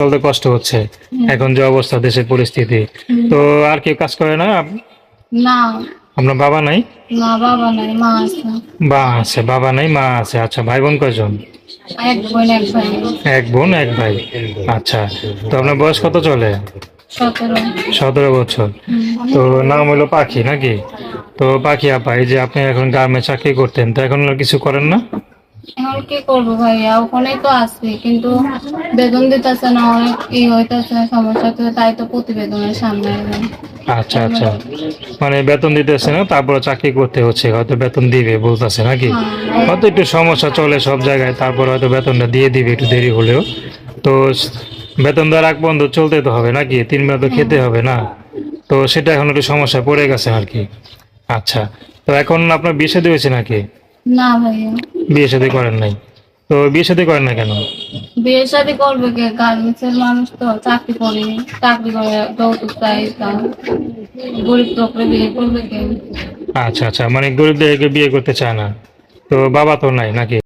চলতে কষ্ট হচ্ছে এখন যে অবস্থা দেশের পরিস্থিতি। তো আর কেউ কাজ করে না? না, আপনার বাবা নাই? না বাবা নাই, মা আছে। বা আছে, বাবা নাই মা আছে। আচ্ছা, ভাই বোন কয়জন? এক বোন এক ভাই। এক বোন এক ভাই। আচ্ছা, তো আপনার বয়স কত চলে? 17। 17 বছর। তো নাম হলো পাখি নাকি? তো পাখি আপা, এই যে আপনি এখন গার্মেন্টস চাকরি করতেন, তো এখন আর কিছু করেন না? এখন কি করবো ভাইয়া, ওখানেই তো আছি কিন্তু বেতন দিতেছে না, অনেক হইতেছে সমস্যা, তো তাই তো প্রতিবেদনের সামনে এলাম। আচ্ছা আচ্ছা, মানে বেতন দিতেছে না, তারপর চাকরি করতে হচ্ছে, হয়তো বেতন দিবে বলতেছে নাকি? হ্যাঁ, হয়তো একটু সমস্যা চলে সব জায়গায়, তারপর হয়তো বেতনটা দিয়ে দিবে একটু দেরি হলেও। তো বেতন দেওয়ার আগ পর্যন্ত চলতে তো হবে নাকি, 3 বেলা তো খেতে হবে না? তো সেটা এখন একটু সমস্যা পড়ে গেছে আর কি। আচ্ছা, তো এখন আপনার বিয়ে শাদী হয়েছে নাকি? না ভাইয়া, বিয়ে শাদী করেন নাই? তো বিয়ে শাদী করেন না কেন? বিয়ে শাদী করবে কে? গার্মেন্টস এর মানুষ তো চাকরি করে, চাকরি করে যৌতুক চাই, তা গরিব লোকরে বিয়ে করবে কে? আচ্ছা আচ্ছা, মানে গরিবদেরকে বিয়ে করতে চায় না? তো বাবা তো নাই নাকি?